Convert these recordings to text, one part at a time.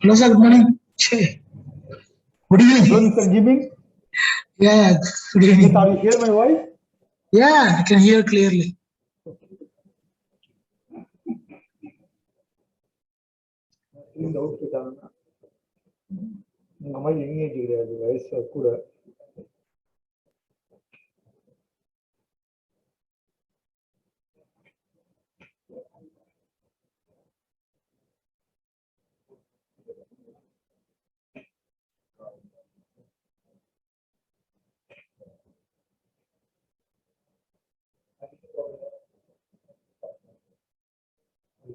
Hello, sir. Good morning. Che. Good Hello, evening. Mr. Jimmy. Yeah, good Yes, evening. are you hear my voice? Yeah, I can hear clearly. இந்த out கேட்டாங்கன்னா இந்த மாதிரி engage கிடையாது வயசு கூட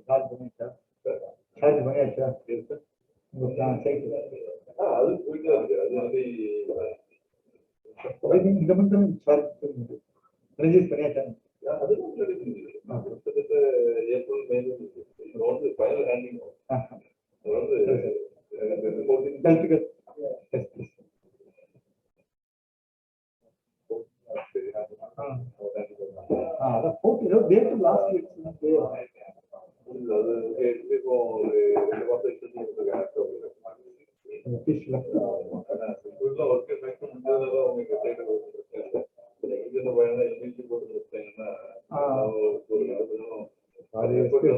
charge பண்ணியாச்சா அது போயிட்டு இருக்கு அது வந்து இந்த மட்டும் சார்ஜ் ரெஜிஸ்டர் பண்ணியாச்சா அது கிட்டத்தட்ட ஏப்ரல் மேல வந்து ஃபைனல் ஹேண்டிங் வந்து அதான் போட்டு டேட் லாஸ்ட் வீக் அது இப்போ ஒரு 2 மாசம் ஒர்க் முடிஞ்சதால உங்களுக்கு இதுல பயணம் இங்கிலீஷ் போட்டு கொடுத்தீங்கன்னா அது வந்து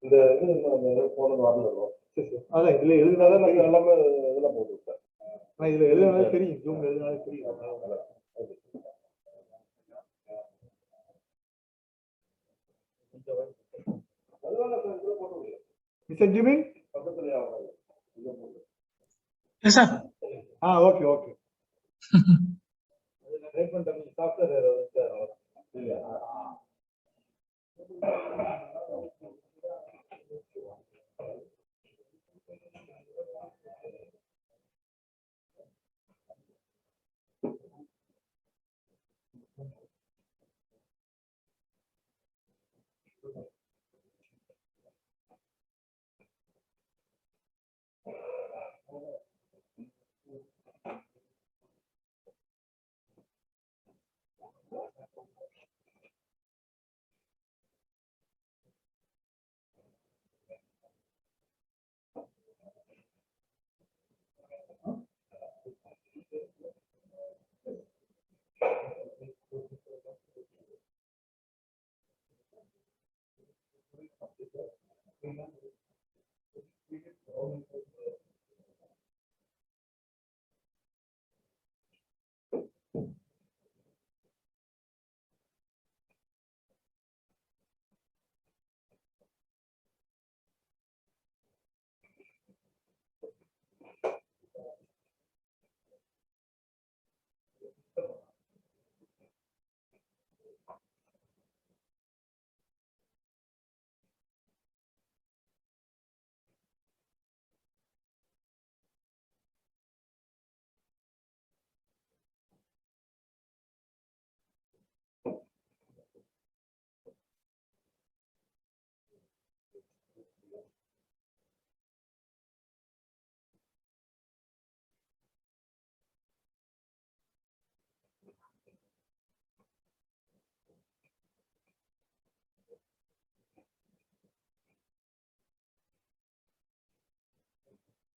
இந்த இது போனது வரணும் அதான் இதுல எழுதினாதான் நாங்க எல்லாமே இதெல்லாம் போட்டு விட்டேன் ஆனா இதுல எழுதினாலே தெரியும் ஜூம் எழுதினாலே தெரியும் மிஸ்டர் ஜிமி பக்கத்துல Yes, sir. Okay okay software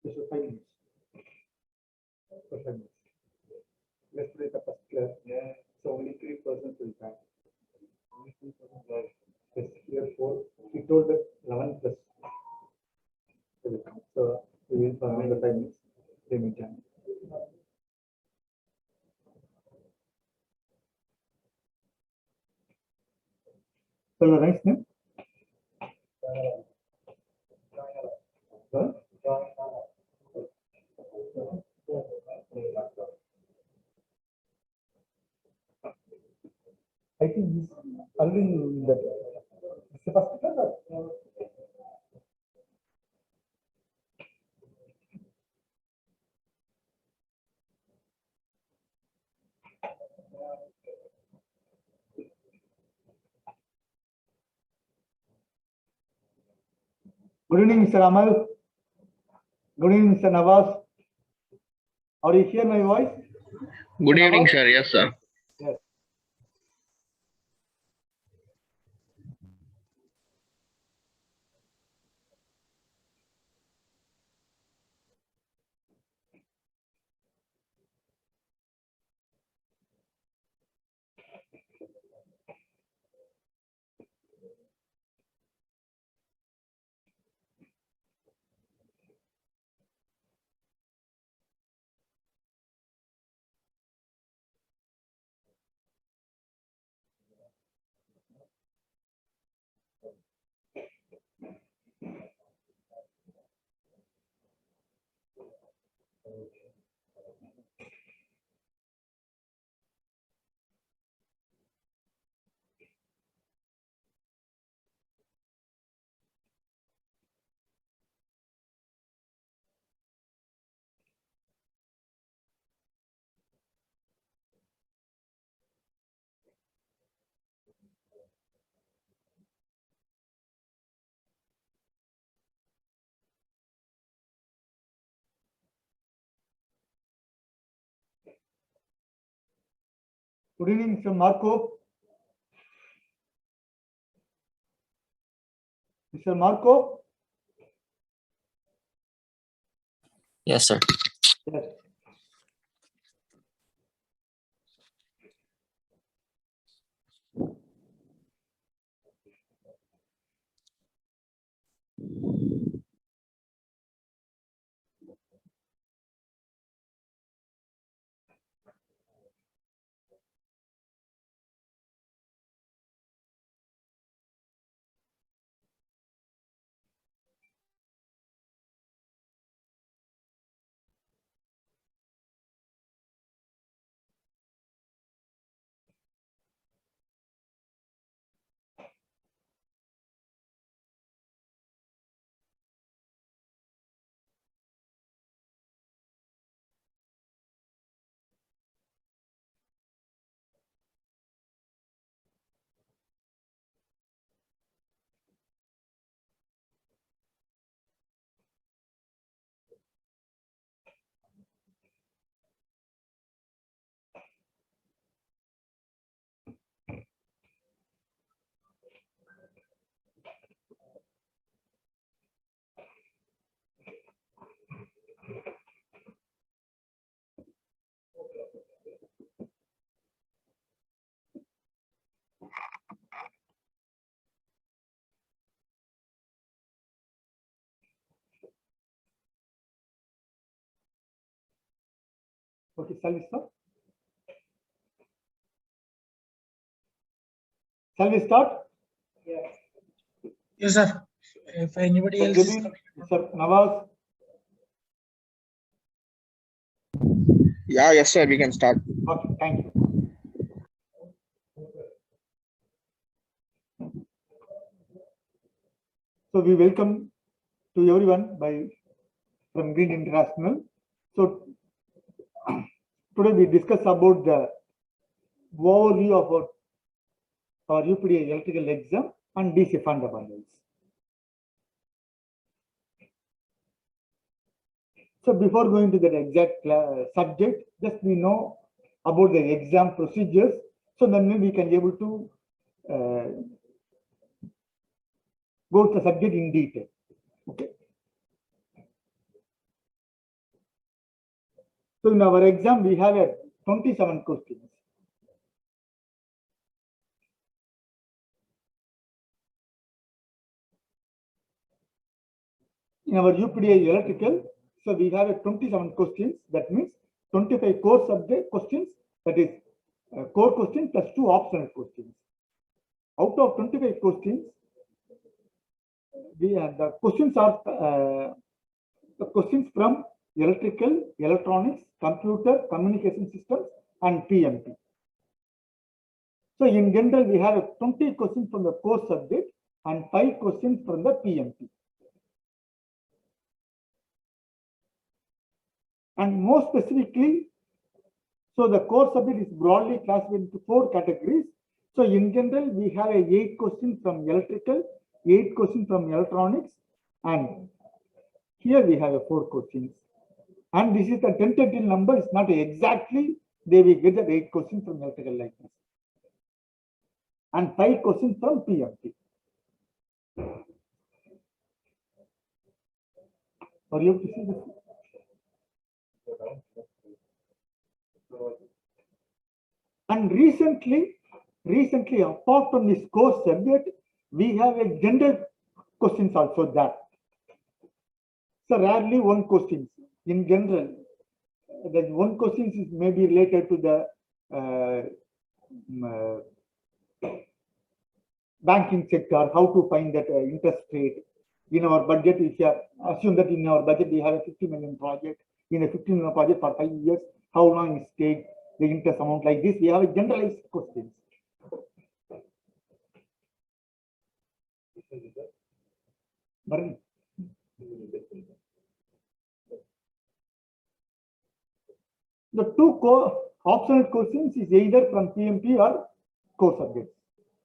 Just 5 minutes. 5 minutes. Let's play the first class. Yeah. So only 3% will come. Only 3% will yes, here 4. He told us 11 plus. So we will for another 5 minutes. They may join. So the next name? I think this early that it's the first class. Good evening, Mr. Amal. Good evening, Mr. Nawaz. Are you hear my voice? Good evening, sir. Yes, sir. Yes. Good evening, Mr. Marco. Mr. Marco? Yes, sir. Yes. Okay, shall we start? Shall we start? Yes, sir. If anybody Mr. else is Jabin, coming. Mr. Nawaz, Yeah, yes, sir. We can start. okay, thank you. So we welcome to everyone from Green International. So today we discuss about the overview of our UPDA electrical exam and DC fundamentals. So before going to the exact subject, just we know about the exam procedures. So then we can be able to go to the subject in detail. Okay. So in our exam, we have 27 questions. In our UPDA electrical, so we have 27 questions. That means 25 core subject questions. That is core question plus 2 optional questions. Out of 25 questions, the questions are the questions from electrical, electronics, computer, communication systems, and PMP. So in general, we have 20 questions from the core subject and 5 questions from the PMP. And more specifically, so the core subject is broadly classified into 4 categories. So in general, we have 8 questions from electrical, 8 questions from electronics, and here we have 4 questions. And this is the tentative number, it's not exactly, they will get the 8 questions from electrical like this. And 5 questions from PMP. Are you able to see this? And recently, apart from this core subject, we have a general questions also that. So rarely one question. In general, that one question is maybe related to the banking sector, how to find that interest rate. In our budget, if you assume that in our budget we have a 50 million project, in a 50 million project for 5 years, how long it takes, the interest amount like this, we have a generalized questions. The 2 core optional questions is either from PMP or core subjects.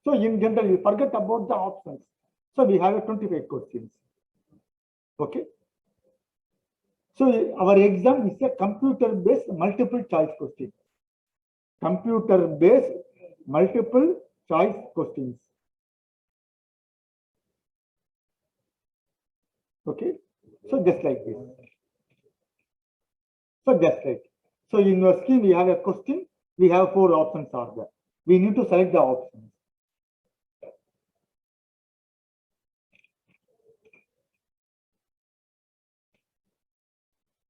So in general, you forget about the options. So we have a 25 questions. Okay. So our exam is a computer-based multiple choice question. Computer-based multiple choice questions. Okay. So just like this. So just like. So in your scheme, we have a question. We have 4 options are there. We need to select the options.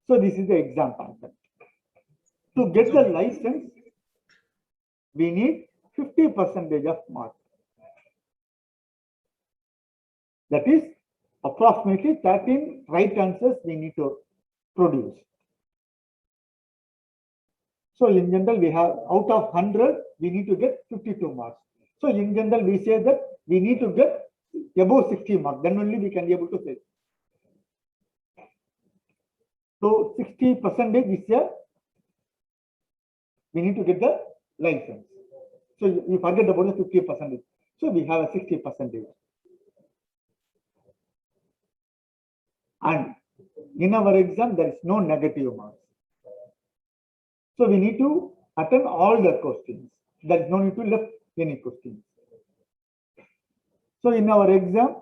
So this is the exam pattern. To get the license, we need 50% of mark. That is approximately 13 right answers we need to produce. So in general, we have out of 100, we need to get 52 marks. So in general, we say that we need to get above 60 marks. Then only we can be able to say. So 60% is here. We need to get the license. So you forget about the 50%. So we have a 60%. And in our exam, there is no negative marks. So we need to attend all the questions. There is no need to left any questions. So in our exam,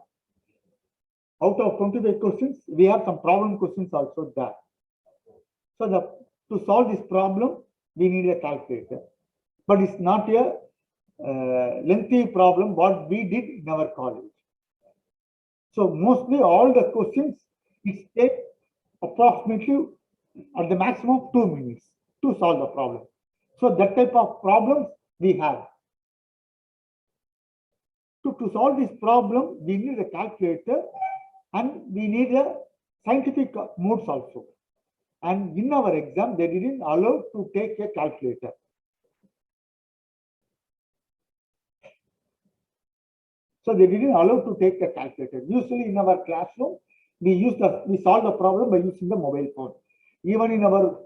out of 25 questions, we have some problem questions also there. So to solve this problem, we need a calculator. But it's not a lengthy problem what we did in our college. So mostly all the questions, it takes approximately at the maximum 2 minutes to solve the problem. So that type of problems we have. To solve this problem, we need a calculator and we need a scientific modes also. And in our exam, they didn't allow to take a calculator. So they didn't allow to take a calculator. Usually in our classroom, we solve the problem by using the mobile phone. Even in our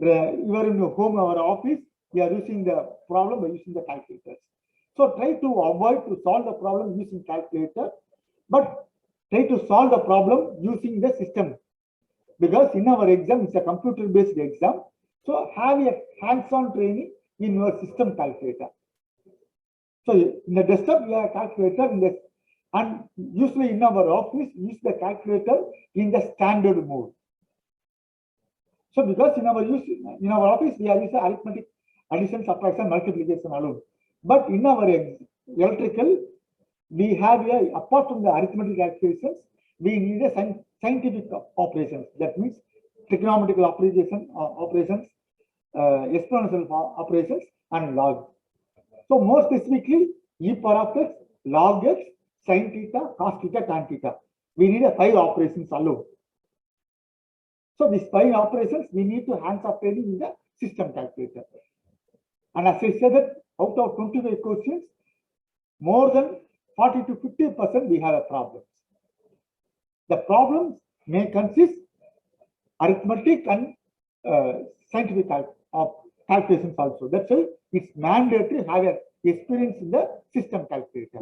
home, our office, we are using the problem by using the calculators. So try to avoid to solve the problem using calculator, but try to solve the problem using the system. Because in our exam, it's a computer-based exam. So have a hands-on training in your system calculator. So in the desktop, we have a calculator and usually in our office, we use the calculator in the standard mode. So because in our office, we are using arithmetic, addition, subtraction, multiplication alone. But in our electrical, we have apart from the arithmetic calculations, we need a scientific operations. That means trigonometrical operations, exponential operations, and log. So more specifically, e power of x, log x, sin theta, cos theta, tan theta. We need a 5 operations alone. So these 5 operations, we need to hands-on training in the system calculator. And as I said that out of 25 questions, more than 40 to 50% we have a problem. The problems may consist arithmetic and scientific calculations also. That's why it's mandatory to have an experience in the system calculator.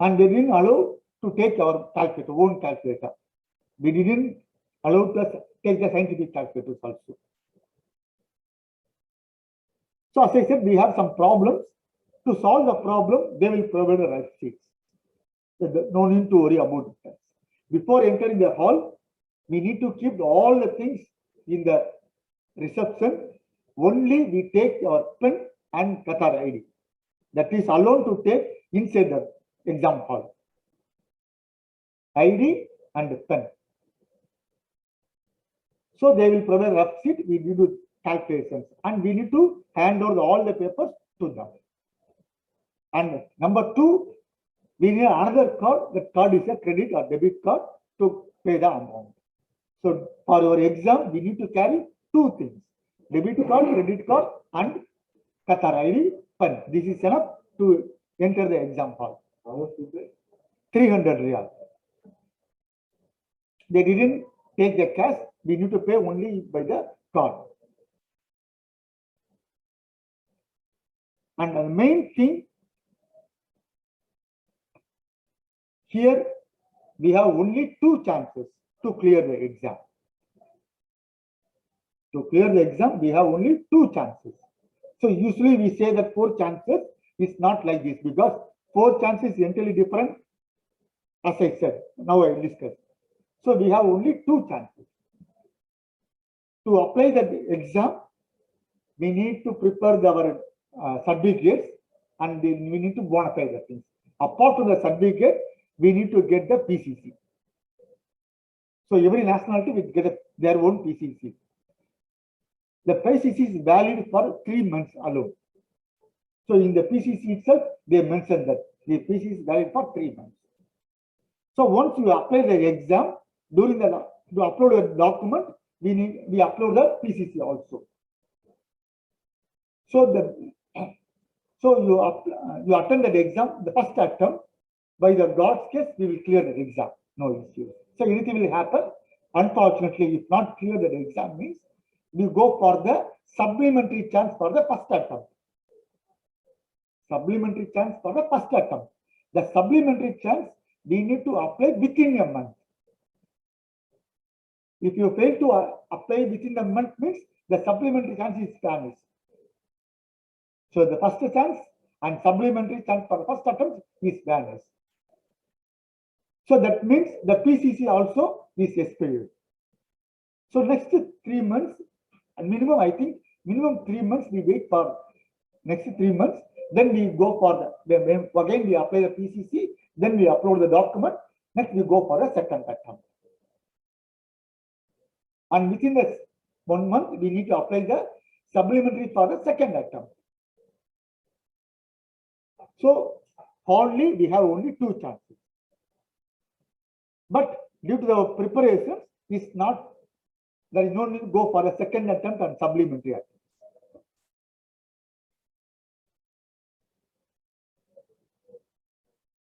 And they didn't allow to take our calculator, own calculator. We didn't allow us to take the scientific calculators also. So as I said, we have some problems. To solve the problem, they will provide a worksheets. No need to worry about it. Before entering the hall, we need to keep all the things in the reception. Only we take our pen and Qatar ID. That is allowed to take inside the exam hall. ID and pen. So they will provide rough sheet. We need to calculations and we need to hand over all the papers to them. And number two, we need another card. That card is a credit or debit card to pay the amount. So for our exam, we need to carry two things: debit card, credit card, and Qatar ID pen. This is enough to enter the exam hall. How much is it? 300 riyal. They didn't take the cash. We need to pay only by the card. And the main thing here, we have only 2 chances to clear the exam. To clear the exam, we have only 2 chances. So usually we say that 4 chances. It's not like this because 4 chances is entirely different. As I said, now I discuss. So we have only 2 chances. To apply the exam, we need to prepare our certificates and we need to bonafide the things. Apart from the certificate, we need to get the PCC. So every nationality will get their own PCC. The PCC is valid for 3 months alone. So in the PCC itself, they mentioned that the PCC is valid for 3 months. So once you apply the exam, during the to upload a document, we upload the PCC also. So you attend the exam, the first attempt. By the God's case, we will clear the exam. No issue. So anything will happen. Unfortunately, if not clear the exam means we go for the supplementary chance for the first attempt. Supplementary chance for the first attempt. The supplementary chance we need to apply within a month. If you fail to apply within a month means the supplementary chance is vanished. So the first chance and supplementary chance for the first attempt is vanished. So that means the PCC also is expired. So next 3 months, and minimum, I think, minimum 3 months we wait for next 3 months. Then we go for again we apply the PCC. Then we upload the document. Next we go for the second attempt. And within the 1 month, we need to apply the supplementary for the second attempt. So only we have only 2 chances. But due to the preparation, it's not, there is no need to go for a second attempt and supplementary attempt.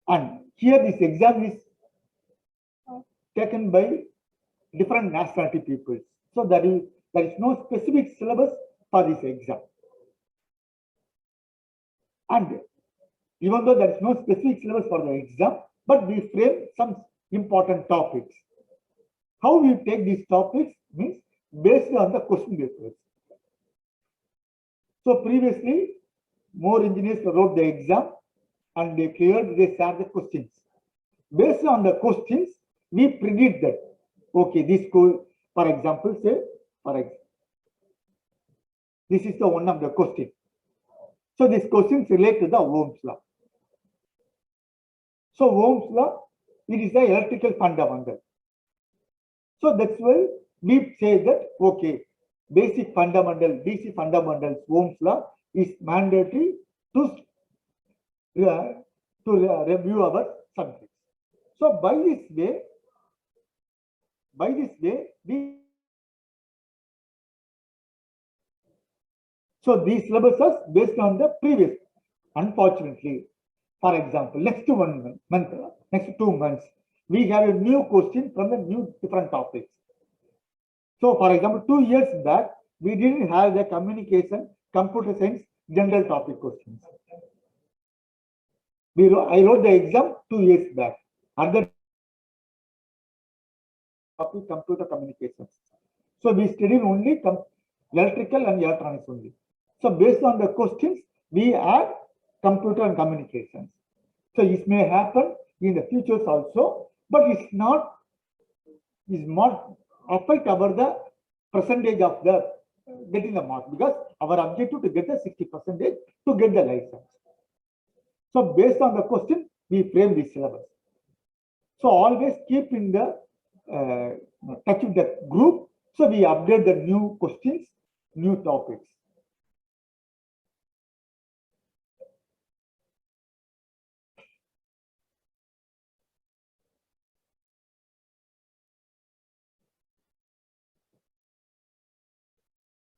And here this exam is taken by different nationality people. So there is no specific syllabus for this exam. And even though there is no specific syllabus for the exam, but we frame some important topics. How we take these topics means based on the question papers. So previously, more engineers wrote the exam and they cleared, they shared the questions. Based on the questions, we predict that, okay, this could, for example, say, this is the one of the question. So these questions relate to the Ohm's law. So Ohm's law, it is the electrical fundamental. So that's why we say that, okay, basic fundamental, DC fundamentals, Ohm's law is mandatory to review our subjects. So by this way, so these syllabuses based on the previous unfortunately, for example, next 1 month, next 2 months, we have a new question from the new different topics. So, for example, 2 years back, we didn't have the communication, computer science, general topic questions. I wrote the exam 2 years back. Other topic, computer communications. So we studied only electrical and electronics only. So based on the questions, we add computer and communications. So it may happen in the futures also, but it's not affect our the percentage of the getting the mark, because our objective to get the 60% to get the license. So based on the question, we frame the syllabus. So always keep in the touch with the group. So we update the new questions, new topics.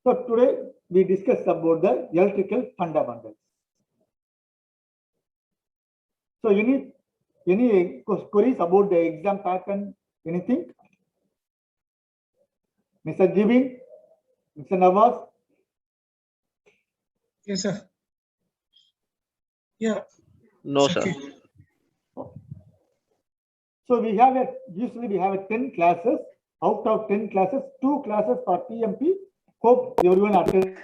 So today we discuss about the electrical fundamentals. So any queries about the exam pattern? Anything? Mr. Jibin, Mr. Nawaz? Yes, sir. Yeah. No, it's sir. okay. So we have usually we have 10 classes. Out of 10 classes, 2 classes for PMP. Hope everyone attended.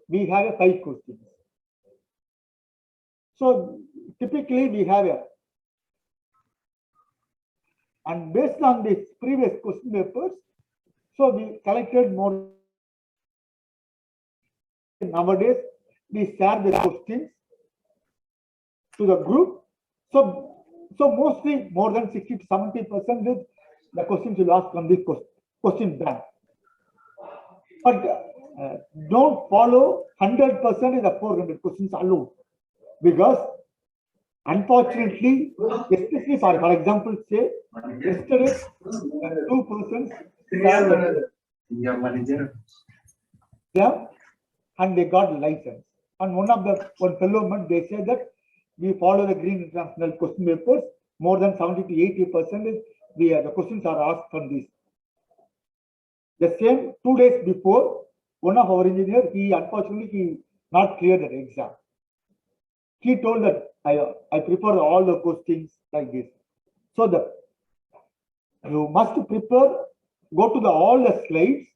We have 5 questions. So typically we have and based on the previous question papers, so we collected more. Nowadays, we share the questions to the group. So mostly more than 60 to 70% the questions will ask from this question bank. But don't follow 100% in the 400 questions alone, because unfortunately, especially for example, say yesterday 2 persons and they got license. And one fellow man, they said that we follow the Green International question papers. More than 70 to 80% the questions are asked from this. The same 2 days before, one of our engineers, he not cleared the exam. He told that I prepare all the questions like this. So you must prepare, go to all the slides,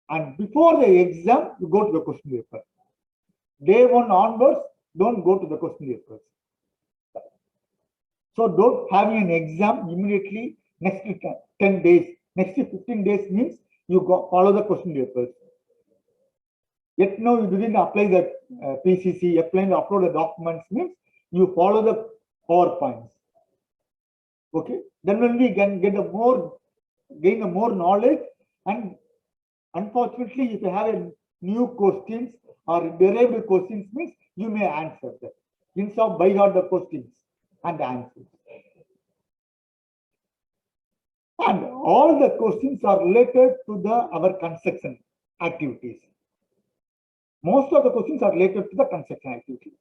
and before the exam, you go to the question paper. Day 1 onwards, don't go to the question papers. So don't have an exam immediately next 10 days. Next 15 days means you follow the question papers. Yet now you didn't apply the PCC, apply to upload the documents means you follow the PowerPoints. Okay, then when we can gain more knowledge, and unfortunately, if you have a new questions or derived questions means you may answer them instead of by heart the questions and answers. And all the questions are related to our construction activities. Most of the questions are related to the construction activity.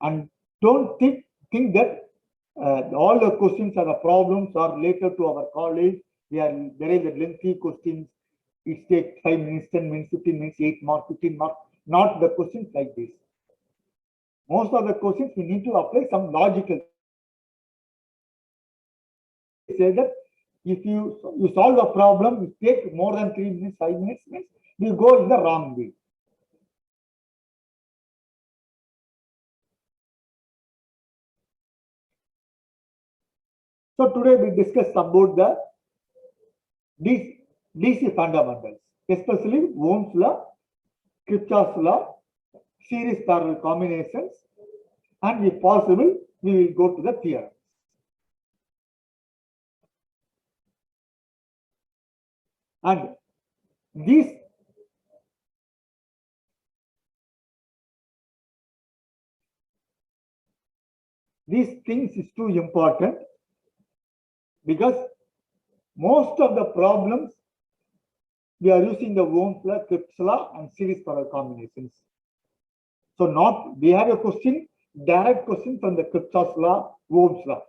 And don't think that all the questions are the problems are related to our college. There is a lengthy questions. It takes 5 minutes, 10 minutes, 15 minutes, 8 marks, 15 marks. Not the questions like this. Most of the questions we need to apply some logical. Say that if you solve a problem, you take more than 3 minutes, 5 minutes, means you go in the wrong way. So today we discuss about the DC fundamentals, especially Ohm's law, Kirchhoff's law, series parallel combinations, and if possible, we will go to the theorem. And these things is too important, because most of the problems we are using the Ohm's law, Kirchhoff's law, and series parallel combinations. So not, we have a question, direct question from the Kirchhoff's law, Ohm's law.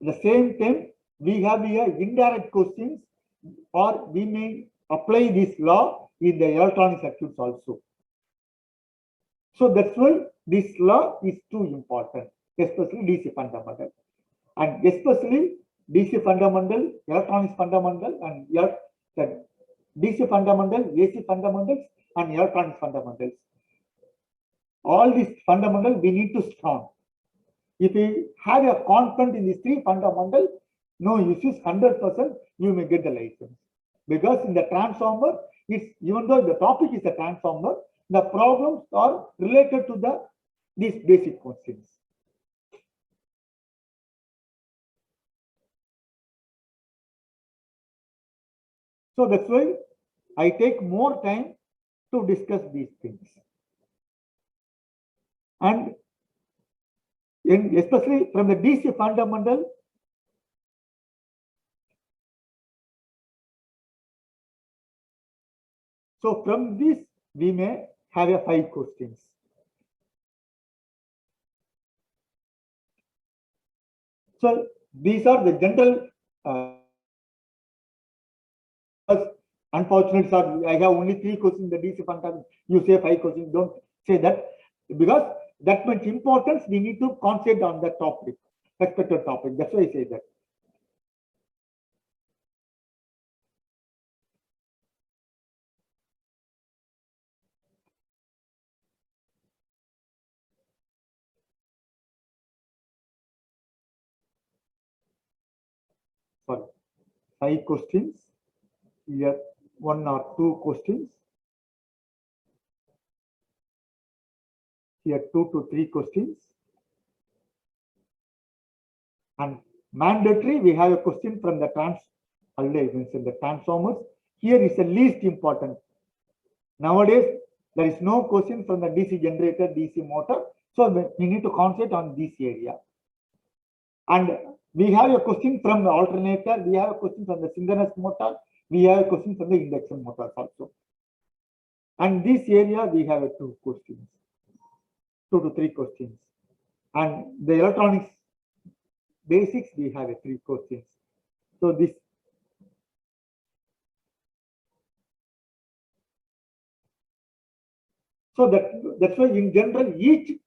At the same time, we have here indirect questions, or we may apply this law in the electronic circuits also. So that's why this law is too important, especially DC fundamental. And especially DC fundamental, electronics fundamental, and the DC fundamental, AC fundamentals, and electronics fundamentals. All these fundamentals we need to strong. If we have a confidence in these three fundamentals, no issues, 100%, you may get the license. Because in the transformer, it's, even though the topic is a transformer, the problems are related to these basic questions. So that's why I take more time to discuss these things. And especially from the DC fundamental, so from this, we may have a 5 questions. So these are the general, unfortunately, sir, I have only 3 questions in the DC fundamental. You say 5 questions, don't say that, because that much importance we need to concentrate on the topic, respected topic. That's why I say that. Sorry, 5 questions. Here 1 or 2 questions. Here 2 to 3 questions. And mandatory, we have a question from the already mentioned the transformers. Here is the least important. Nowadays, there is no question from the DC generator, DC motor. So we need to concentrate on this area. And we have a question from the alternator. We have a question from the synchronous motor. We have a question from the induction motors also. And this area, we have 2 questions, 2 to 3 questions. And the electronics basics, we have 3 questions. So this. So that's why in general, each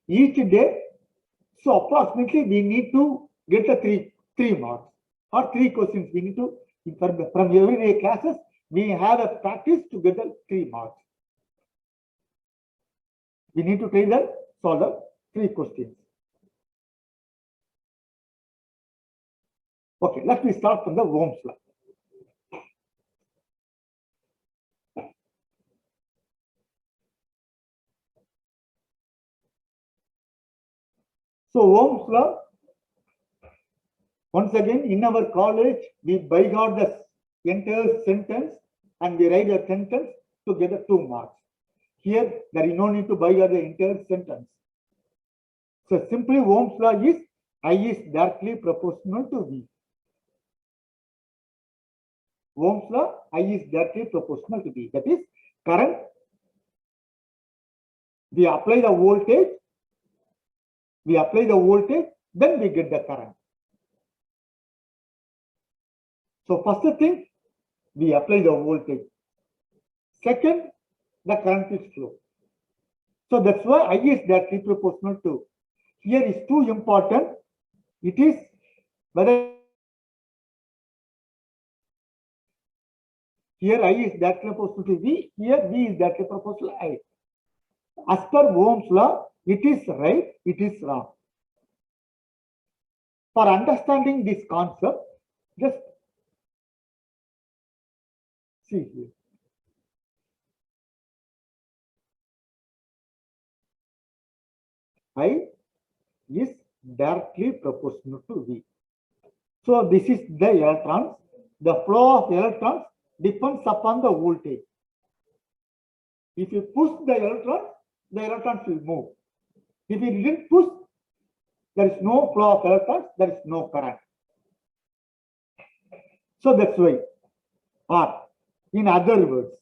day, so approximately we need to get the 3 marks or 3 questions. We need to, from everyday classes, we have a practice to get the 3 marks. We need to try to solve the 3 questions. Okay, let me start from the Ohm's law. So Ohm's law, once again, in our college, we by heart the entire sentence and we write a sentence to get the 2 marks. Here, there is no need to by heart the entire sentence. So simply Ohm's law is I is directly proportional to V. Ohm's law, I is directly proportional to V. That is current. We apply the voltage. Then we get the current. So first thing, we apply the voltage. Second, the current is flow. So that's why I is directly proportional to. Here is too important. It is whether here I is directly proportional to V, here V is directly proportional to I. As per Ohm's law, it is right, it is wrong. For understanding this concept, just see here. I is directly proportional to V. So this is the electrons. The flow of electrons depends upon the voltage. If you push the electrons will move. If you didn't push, there is no flow of electrons, there is no current. So that's why. Or In other words,